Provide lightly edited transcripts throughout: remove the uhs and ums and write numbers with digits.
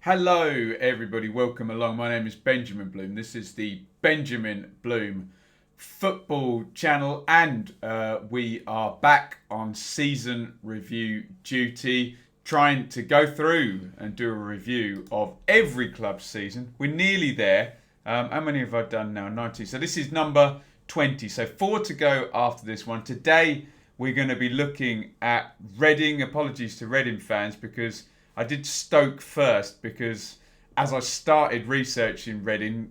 Hello, everybody. Welcome along. My name is Benjamin Bloom. This is the Benjamin Bloom Football Channel, and we are back on season review duty, trying to go through and do a review of every club's season. We're nearly there. How many have I done now? 90. So this is number 20. So 4 to go after this one. Today, we're going to be looking at Reading. Apologies to Reading fans because I did Stoke first, because as I started researching Reading,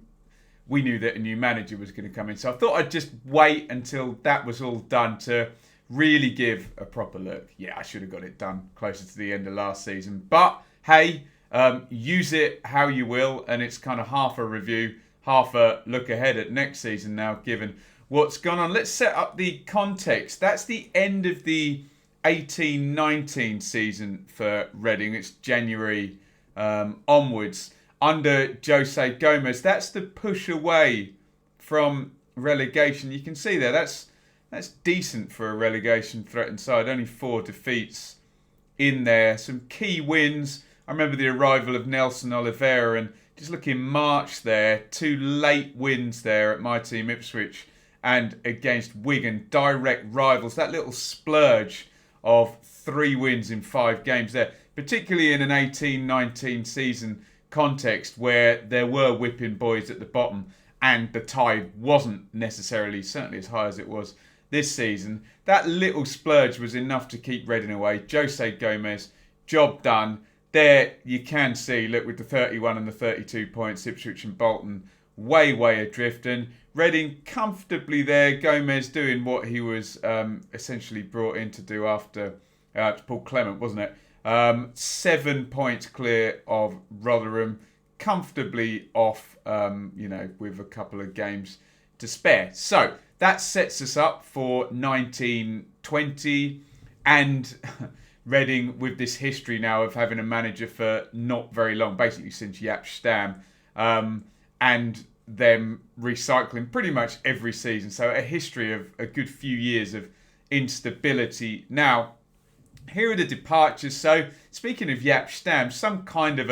we knew that a new manager was going to come in. So I thought I'd just wait until that was all done to really give a proper look. Yeah, I should have got it done closer to the end of last season. But hey, use it how you will. And it's kind of half a review, half a look ahead at next season now, given what's gone on. Let's set up the context. That's the end of the 18-19 season for Reading. It's January onwards under Jose Gomez. That's the push away from relegation. You can see there, that's decent for a relegation threatened side. Only 4 defeats in there. Some key wins. I remember the arrival of Nelson Oliveira, and just looking March there, 2 late wins there at my team Ipswich and against Wigan, direct rivals. That little splurge of 3 wins in 5 games there, particularly in an 18-19 season context where there were whipping boys at the bottom and the tide wasn't necessarily, certainly as high as it was this season. That little splurge was enough to keep Reading away. Jose Gomez, job done. There you can see, look, with the 31 and the 32 points, Ipswich and Bolton way adrift, and Reading comfortably there. Gomez doing what he was essentially brought in to do after Paul Clement, wasn't it? 7 points clear of Rotherham, comfortably off, with a couple of games to spare. So that sets us up for 1920, and Reading with this history now of having a manager for not very long, basically since Jaap Stam, and them recycling pretty much every season. So a history of a good few years of instability. Now, here are the departures. So speaking of Jaap Stam, some kind of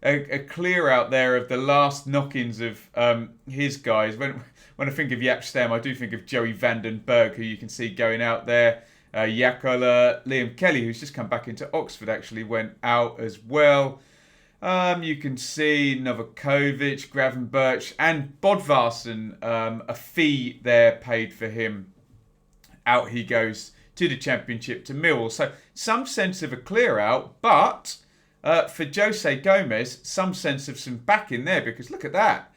a clear out there of the last knock-ins of his guys. When I think of Jaap Stam, I do think of Joey van den Berg, who you can see going out there. Jakola, Liam Kelly, who's just come back into Oxford, actually went out as well. You can see Novakovic, Gravenberch and Bodvarsson, a fee there paid for him. Out he goes to the Championship to Millwall. So some sense of a clear out, but for Jose Gomez, some sense of some backing there, because look at that.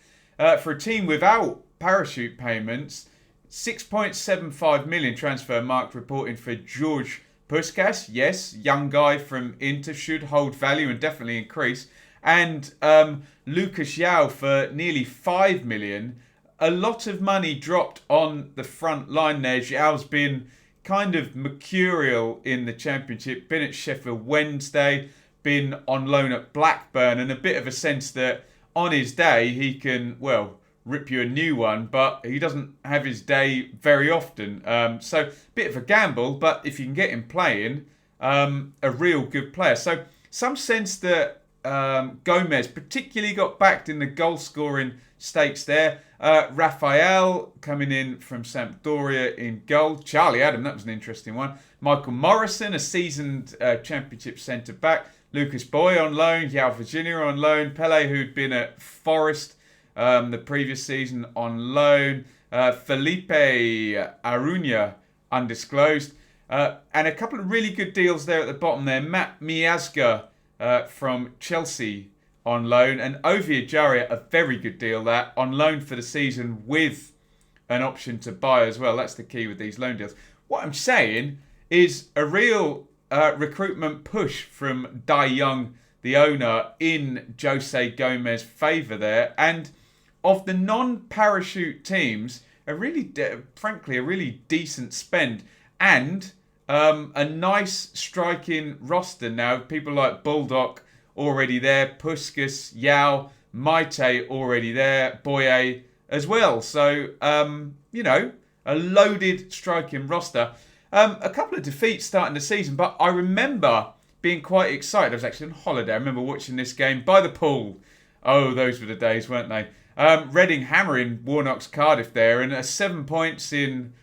For a team without parachute payments, 6.75 million transfer mark reporting for George Puskas. Yes, young guy from Inter, should hold value and definitely increase. And Lucas João for nearly 5 million. A lot of money dropped on the front line there. João's been kind of mercurial in the Championship. Been at Sheffield Wednesday. Been on loan at Blackburn. And a bit of a sense that on his day he can, rip you a new one, but he doesn't have his day very often. So a bit of a gamble, but if you can get him playing, a real good player. So some sense that Gomez particularly got backed in the goal scoring stakes there. Raphael coming in from Sampdoria in goal. Charlie Adam, that was an interesting one. Michael Morrison, a seasoned Championship centre back. Lucas Boy on loan. João Virginia on loan. Pele, who'd been at Forest the previous season, on loan. Felipe Arunia, undisclosed. And a couple of really good deals there at the bottom there. Matt Miazga from Chelsea on loan. And Ovie Ejaria, a very good deal that, on loan for the season with an option to buy as well. That's the key with these loan deals. What I'm saying is a real recruitment push from Dai Young, the owner, in Jose Gomez's favour there. And of the non-parachute teams, frankly, a really decent spend. And a nice striking roster now. People like Bulldog already there, Puskas, João, Maite already there, Boye as well. So, a loaded striking roster. A couple of defeats starting the season, but I remember being quite excited. I was actually on holiday. I remember watching this game by the pool. Oh, those were the days, weren't they? Reading hammering Warnock's Cardiff there, and 7 points in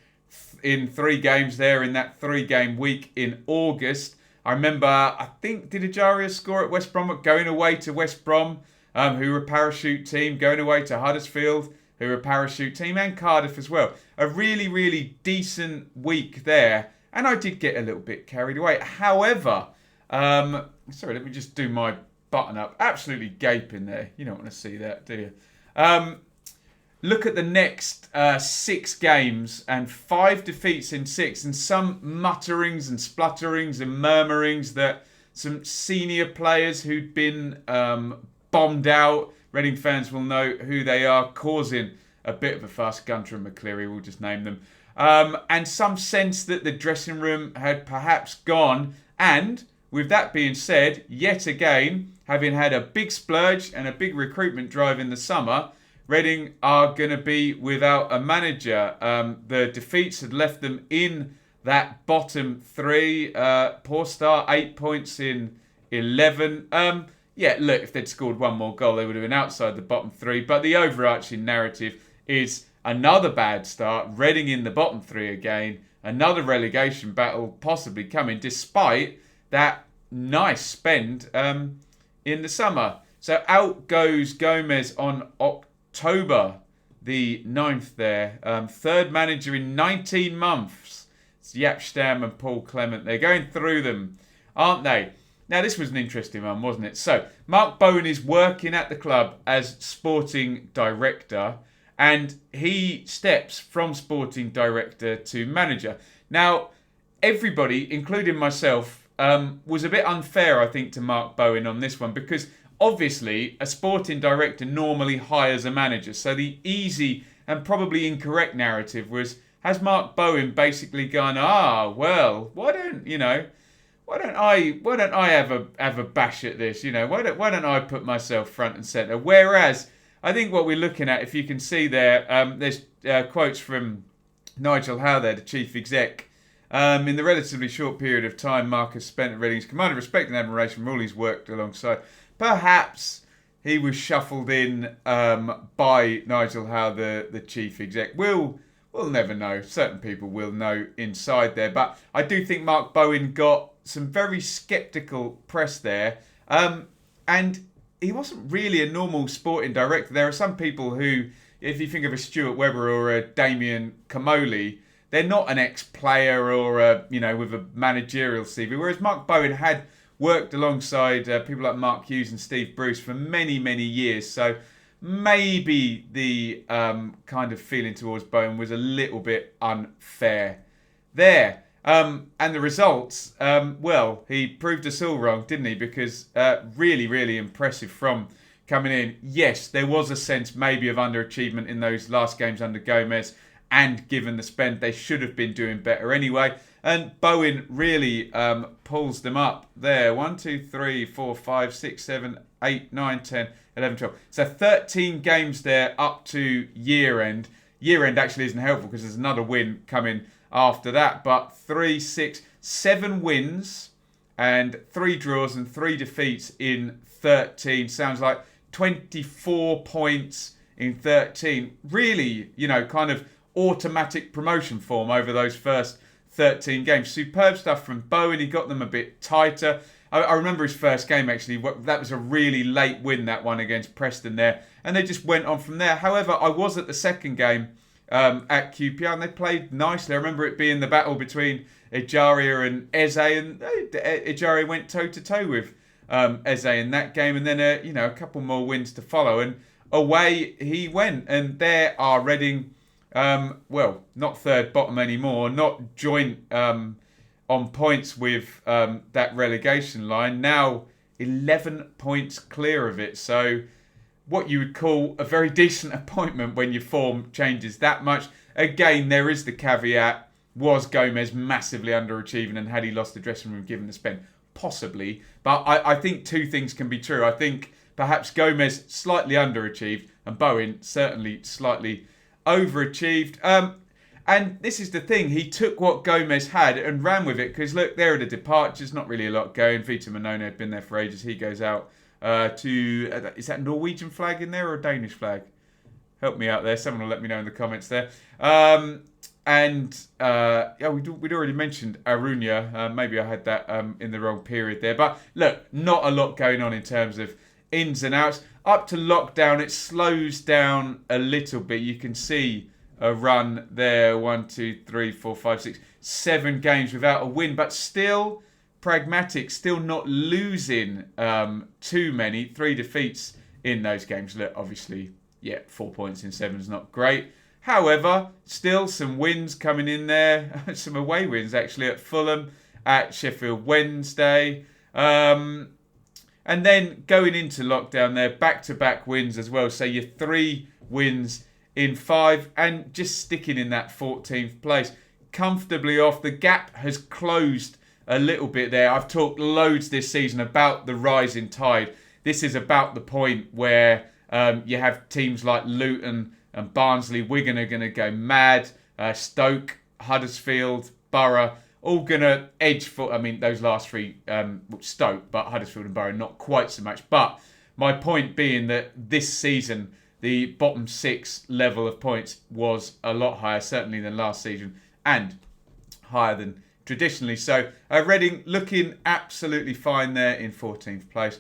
3 games there in that 3-game week in August. I remember, I think, did Ajaria score at West Brom, going away to West Brom, who were a parachute team, going away to Huddersfield, who were a parachute team, and Cardiff as well. A really, really decent week there, and I did get a little bit carried away. However, sorry, let me just do my button up. Absolutely gaping there. You don't want to see that, do you? Look at the next 6 games and 5 defeats in 6, and some mutterings and splutterings and murmurings that some senior players who'd been bombed out, Reading fans will know who they are, causing a bit of a fuss. Gunter and McCleary, we'll just name them. And some sense that the dressing room had perhaps gone. And with that being said, yet again, having had a big splurge and a big recruitment drive in the summer, Reading are going to be without a manager. The defeats had left them in that bottom 3. Poor start, 8 points in 11. Yeah, look, if they'd scored one more goal, they would have been outside the bottom 3. But the overarching narrative is another bad start, Reading in the bottom 3 again, another relegation battle possibly coming, despite that nice spend in the summer. So out goes Gomez on October the 9th there. 3rd manager in 19 months. It's Jaap Stam and Paul Clement. They're going through them, aren't they? Now, this was an interesting one, wasn't it? So, Mark Bowen is working at the club as sporting director, and he steps from sporting director to manager. Now, everybody, including myself, was a bit unfair, I think, to Mark Bowen on this one, because obviously a sporting director normally hires a manager. So the easy and probably incorrect narrative was, has Mark Bowen basically gone, well, why don't I have a bash at this? Why don't I put myself front and centre? Whereas I think what we're looking at, if you can see there, there's quotes from Nigel Howe there, the chief exec. In the relatively short period of time Marcus spent at Reading's commanded respect and admiration from all he's worked alongside. Perhaps he was shuffled in by Nigel Howe, the chief exec. We'll never know. Certain people will know inside there. But I do think Mark Bowen got some very sceptical press there. And he wasn't really a normal sporting director. There are some people who, if you think of a Stuart Webber or a Damien Comolli, they're not an ex-player or with a managerial CV. Whereas Mark Bowen had worked alongside people like Mark Hughes and Steve Bruce for many, many years. So maybe the kind of feeling towards Bowen was a little bit unfair there. And the results, he proved us all wrong, didn't he? Because really, really impressive from coming in. Yes, there was a sense maybe of underachievement in those last games under Gomez, and given the spend, they should have been doing better anyway. And Bowen really pulls them up there. 1, 2, 3, 4, 5, 6, 7, 8, 9, 10, 11, 12. So 13 games there up to year end. Year end actually isn't helpful because there's another win coming after that. But 3, 6, 7 wins and 3 draws and 3 defeats in 13. Sounds like 24 points in 13. Really, kind of automatic promotion form over those first 13 games. Superb stuff from Bowen. He got them a bit tighter. I remember his first game, actually. That was a really late win, that one against Preston there. And they just went on from there. However, I was at the second game at QPR, and they played nicely. I remember it being the battle between Ejaria and Eze, and Ejaria went toe-to-toe with Eze in that game. And then, a couple more wins to follow. And away he went. And there are Reading... not third bottom anymore, not joint on points with that relegation line. Now 11 points clear of it. So what you would call a very decent appointment when your form changes that much. Again, there is the caveat. Was Gomez massively underachieving, and had he lost the dressing room given the spend? Possibly. But I think 2 things can be true. I think perhaps Gomez slightly underachieved and Bowen certainly slightly overachieved. And this is the thing, he took what Gomez had and ran with it, because look, there are the departures, not really a lot going. Vita Manone had been there for ages. He goes out is that Norwegian flag in there or a Danish flag? Help me out there. Someone will let me know in the comments there. We'd already mentioned Arunia. Maybe I had that in the wrong period there. But look, not a lot going on in terms of ins and outs. Up to lockdown, it slows down a little bit. You can see a run there. 1, 2, 3, 4, 5, 6, 7 games without a win. But still pragmatic, still not losing too many. 3 defeats in those games. Look, obviously, 4 points in 7 is not great. However, still some wins coming in there. Some away wins, actually, at Fulham, at Sheffield Wednesday. And then going into lockdown there, back-to-back wins as well. So you're 3 wins in 5 and just sticking in that 14th place. Comfortably off. The gap has closed a little bit there. I've talked loads this season about the rising tide. This is about the point where you have teams like Luton and Barnsley. Wigan are going to go mad. Stoke, Huddersfield, Borough, all going to edge for... I mean, those last 3, Stoke, but Huddersfield and Borough, not quite so much. But my point being that this season, the bottom 6 level of points was a lot higher, certainly than last season, and higher than traditionally. So Reading looking absolutely fine there in 14th place.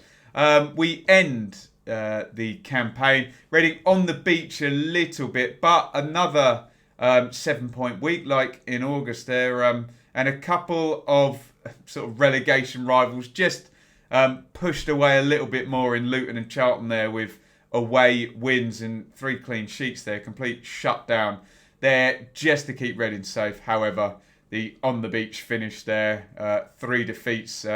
We end the campaign. Reading on the beach a little bit, but another 7-point week like in August there, and a couple of sort of relegation rivals just pushed away a little bit more in Luton and Charlton there with away wins and 3 clean sheets there, complete shutdown there just to keep Reading safe. However, the on the beach finish there, 3 defeats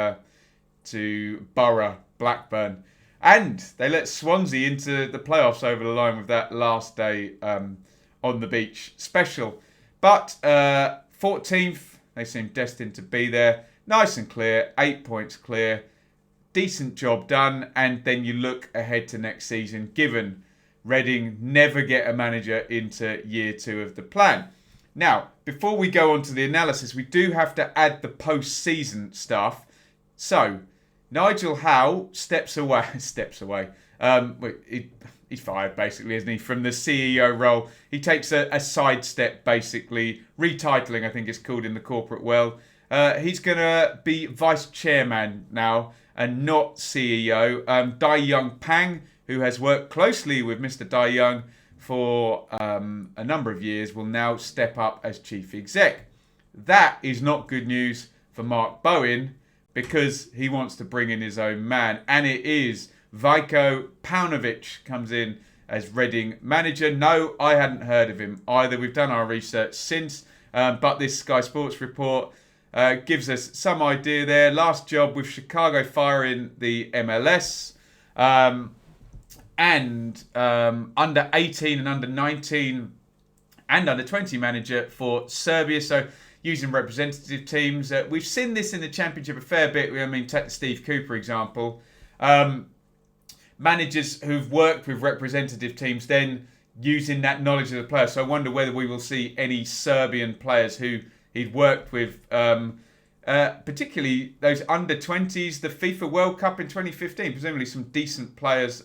to Borough, Blackburn, and they let Swansea into the playoffs over the line with that last day on the beach special. But 14th, they seem destined to be there. Nice and clear, 8 points clear. Decent job done. And then you look ahead to next season, given Reading never get a manager into year 2 of the plan. Now, before we go on to the analysis, we do have to add the post-season stuff. So, Nigel Howe steps away. He's fired, basically, isn't he, from the CEO role. He takes a sidestep, basically. Retitling, I think it's called in the corporate world. He's going to be vice chairman now and not CEO. Dai Young Pang, who has worked closely with Mr. Dai Young for a number of years, will now step up as chief exec. That is not good news for Mark Bowen, because he wants to bring in his own man. And it is Vajko Paunovic comes in as Reading manager. No, I hadn't heard of him either. We've done our research since, but this Sky Sports report gives us some idea there. Last job with Chicago Fire in the MLS, and under 18 and under 19 and under 20 manager for Serbia. So using representative teams. We've seen this in the Championship a fair bit. I mean, take the Steve Cooper example. Managers who've worked with representative teams then using that knowledge of the player. So I wonder whether we will see any Serbian players who he'd worked with, particularly those under 20s, the FIFA World Cup in 2015. Presumably some decent players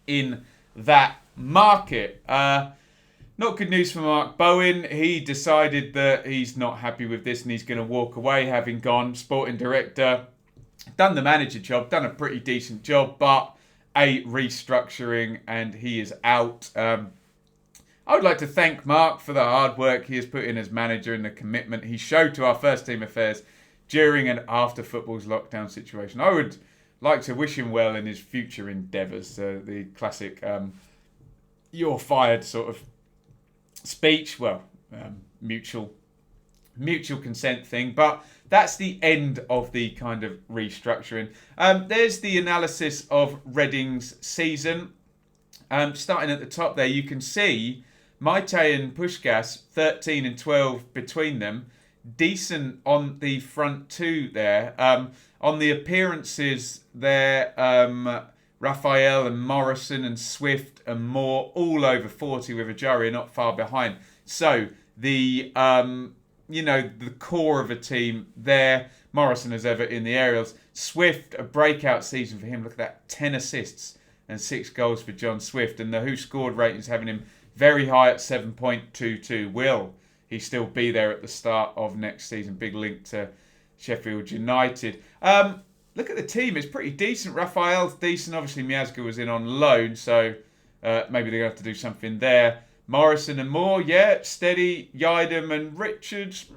in that market. Not good news for Mark Bowen. He decided that he's not happy with this and he's going to walk away, having gone sporting director, done the manager job, done a pretty decent job, but a restructuring and he is out. I would like to thank Mark for the hard work he has put in as manager and the commitment he showed to our first team affairs during and after football's lockdown situation. I would like to wish him well in his future endeavours. The classic you're fired sort of speech, mutual consent thing, but that's the end of the kind of restructuring. There's the analysis of Reading's season. Starting at the top there, you can see Maite and Puskás, 13 and 12 between them. Decent on the front 2 there. On the appearances there, Raphael and Morrison and Swift and Moore all over 40 with Ajaria not far behind. So the the core of a team there. Morrison as ever in the aerials. Swift, a breakout season for him. Look at that, 10 assists and 6 goals for John Swift. And the Who Scored ratings having him very high at 7.22. Will he still be there at the start of next season? Big link to Sheffield United. Look at the team. It's pretty decent. Raphael's decent. Obviously, Miazga was in on loan, so maybe they're going to have to do something there. Morrison and Moore, yeah, steady. Yidam and Richards,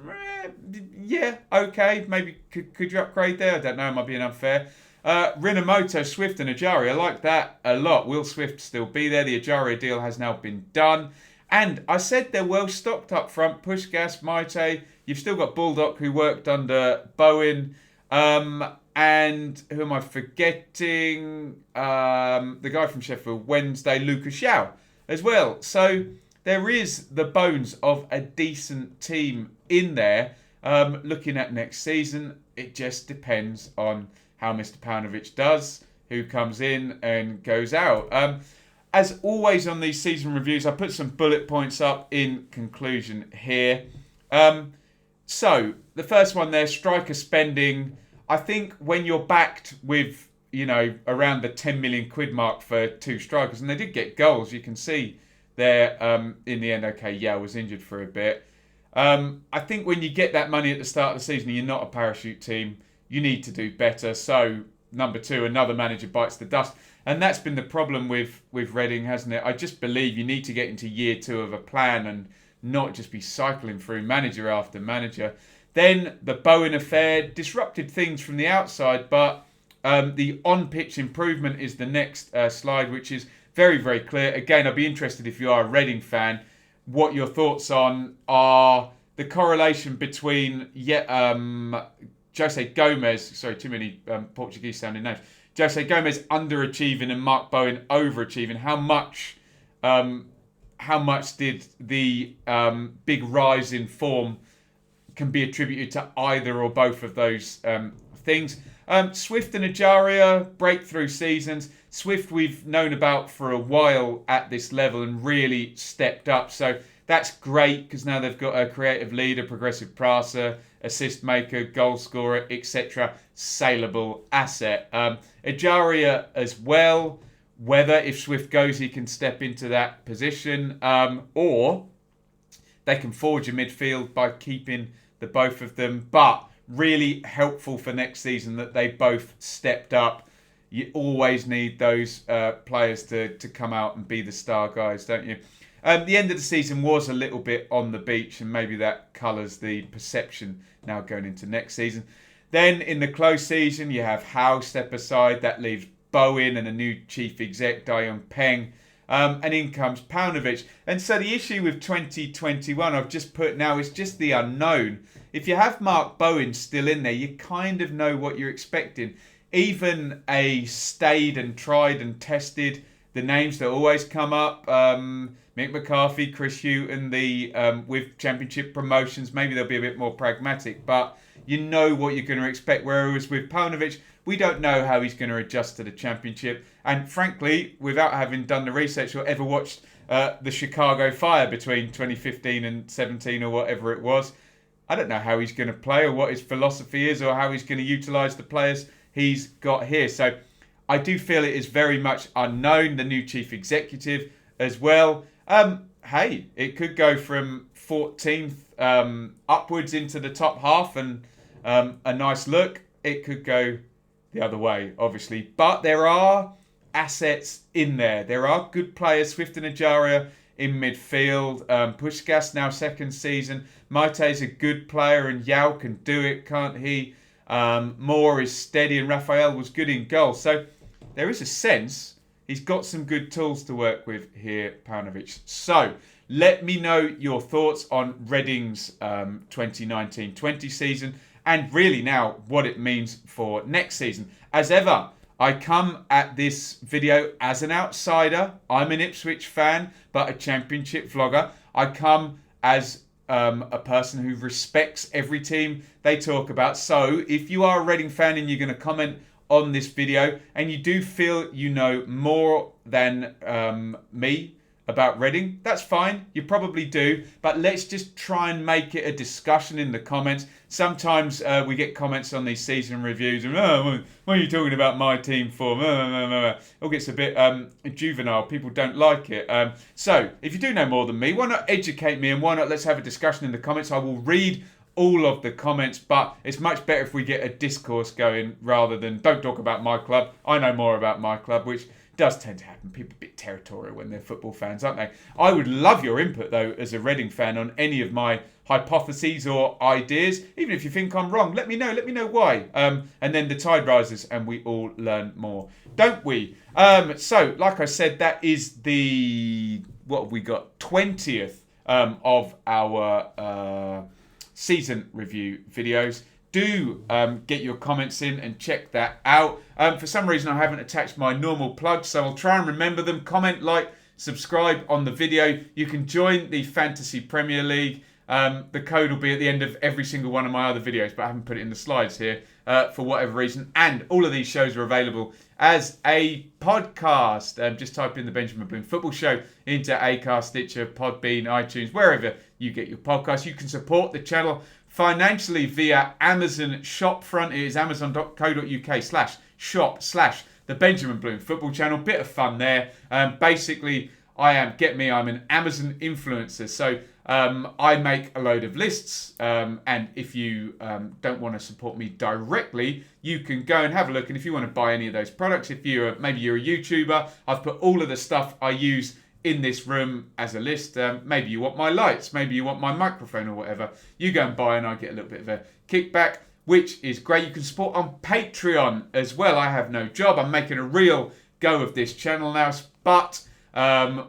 yeah, okay. Maybe could you upgrade there? I don't know. Am I being unfair? Rinamoto, Swift and Ajaria. I like that a lot. Will Swift still be there? The Ajaria deal has now been done. And I said they're well stocked up front. Pushgas, Maite. You've still got Baldock, who worked under Bowen. And who am I forgetting? The guy from Sheffield Wednesday, Lucas Shaw, as well. So there is the bones of a decent team in there. Looking at next season, it just depends on how Mr. Paunovic does, who comes in and goes out. As always on these season reviews, I put some bullet points up in conclusion here. So the first one there, striker spending. I think when you're backed with, around the 10 million quid mark for 2 strikers, and they did get goals, you can see there in the end, okay, Yao was injured for a bit. I think when you get that money at the start of the season, you're not a parachute team, you need to do better. So, number 2, another manager bites the dust. And that's been the problem with Reading, hasn't it? I just believe you need to get into year 2 of a plan and not just be cycling through manager after manager. Then the Bowen affair disrupted things from the outside, but the on-pitch improvement is the next slide, which is very, very clear. Again, I'd be interested if you are a Reading fan, what your thoughts on are the correlation between Jose Gomez, sorry, too many Portuguese sounding names, Jose Gomez underachieving and Mark Bowen overachieving. How much did the big rise in form can be attributed to either or both of those things? Swift and Ajaria, breakthrough seasons. Swift we've known about for a while at this level and really stepped up. So that's great because now they've got a creative leader, progressive passer, assist maker, goal scorer, etc. Saleable asset. Ajaria as well. Whether if Swift goes, he can step into that position, or they can forge a midfield by keeping the both of them. But really helpful for next season that they both stepped up. You always need those players to come out and be the star guys, don't you? The end of the season was a little bit on the beach, and maybe that colours the perception now going into next season. Then in the close season, you have Howe step aside. That leaves Bowen and a new chief exec, Dion Peng. And in comes Paunovic. And so the issue with 2021, I've just put now, is just the unknown. If you have Mark Bowen still in there, you kind of know what you're expecting. Even a stayed and tried and tested, the names that always come up, Mick McCarthy, Chris Hughton, with championship promotions, maybe they'll be a bit more pragmatic, but you know what you're going to expect. Whereas with Paunovic, we don't know how he's going to adjust to the championship. And frankly, without having done the research or ever watched the Chicago Fire between 2015 and 17 or whatever it was, I don't know how he's going to play or what his philosophy is or how he's going to utilise the players he's got here. So I do feel it is very much unknown, the new chief executive as well. Hey, it could go from 14th upwards into the top half and a nice look. It could go the other way, obviously. But there are assets in there. There are good players. Swift and Ajaria in midfield. Pushkas now second season. Maite's a good player and Yao can do it, can't he? Moore is steady and Raphael was good in goal. So there is a sense he's got some good tools to work with here, Paunovic. So let me know your thoughts on Reading's 2019-20 season and really now what it means for next season. As ever, I come at this video as an outsider. I'm an Ipswich fan, but a championship vlogger. I come as a person who respects every team they talk about. So if you are a Reading fan and you're going to comment on this video and you do feel you know more than me about Reading. That's fine. You probably do. But let's just try and make it a discussion in the comments. Sometimes we get comments on these season reviews. And, what are you talking about my team for? It all gets a bit juvenile. People don't like it. So if you do know more than me, why not educate me? And why not let's have a discussion in the comments? I will read all of the comments, but it's much better if we get a discourse going rather than don't talk about my club. I know more about my club, which does tend to happen. People are a bit territorial when they're football fans, aren't they? I would love your input, though, as a Reading fan on any of my hypotheses or ideas. Even if you think I'm wrong, let me know. Let me know why. And then the tide rises and we all learn more, don't we? So, like I said, that is the, what have we got? 20th of our season review videos. Do get your comments in and check that out. For some reason, I haven't attached my normal plugs, so I'll try and remember them. Comment, like, subscribe on the video. You can join the Fantasy Premier League. The code will be at the end of every single one of my other videos, but I haven't put it in the slides here for whatever reason. And all of these shows are available as a podcast. Just type in the Benjamin Bloom Football Show into Acast, Stitcher, Podbean, iTunes, wherever you get your podcasts. You can support the channel financially via Amazon Shopfront. It is amazon.co.uk/shop/the Benjamin Bloom Football Channel. Bit of fun there. Basically, I'm an Amazon influencer. So I make a load of lists. And if you don't want to support me directly, you can go and have a look. And if you want to buy any of those products, maybe you're a YouTuber, I've put all of the stuff I use in this room as a list. Maybe you want my lights, maybe you want my microphone or whatever. You go and buy and I get a little bit of a kickback, which is great. You can support on Patreon as well. I have no job. I'm making a real go of this channel now. But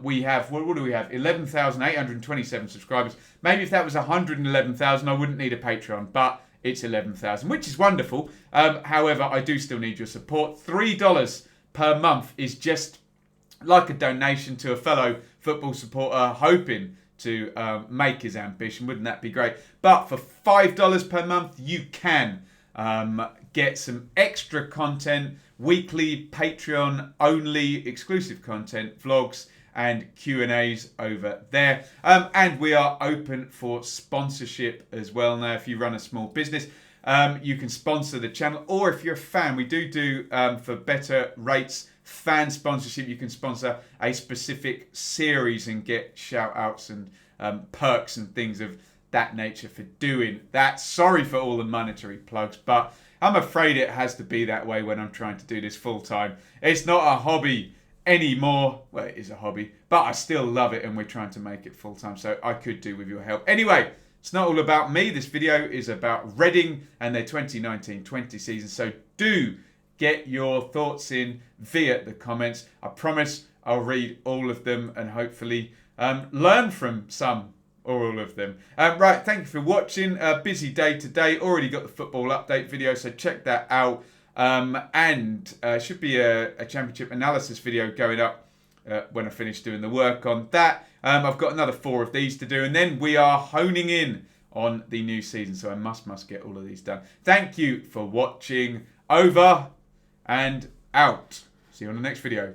we have, what do we have? 11,827 subscribers. Maybe if that was 111,000, I wouldn't need a Patreon. But it's 11,000, which is wonderful. However, I do still need your support. $3 per month is just like a donation to a fellow football supporter hoping to make his ambition. Wouldn't that be great? But for $5 per month, you can get some extra content, weekly Patreon-only exclusive content, vlogs and Q&As over there. And we are open for sponsorship as well now. If you run a small business, you can sponsor the channel. Or if you're a fan, we do for better rates, fan sponsorship. You can sponsor a specific series and get shout outs and perks and things of that nature for doing that. Sorry for all the monetary plugs, but I'm afraid it has to be that way when I'm trying to do this full time. It's not a hobby anymore. Well, it is a hobby, but I still love it and we're trying to make it full time, so I could do with your help. Anyway, it's not all about me. This video is about Reading and their 2019-20 season, so do get your thoughts in via the comments. I promise I'll read all of them and hopefully learn from some or all of them. Right, thank you for watching. Busy day today. Already got the football update video, so check that out. And should be a championship analysis video going up when I finish doing the work on that. I've got another 4 of these to do, and then we are honing in on the new season, so I must get all of these done. Thank you for watching. Over and out. See you on the next video.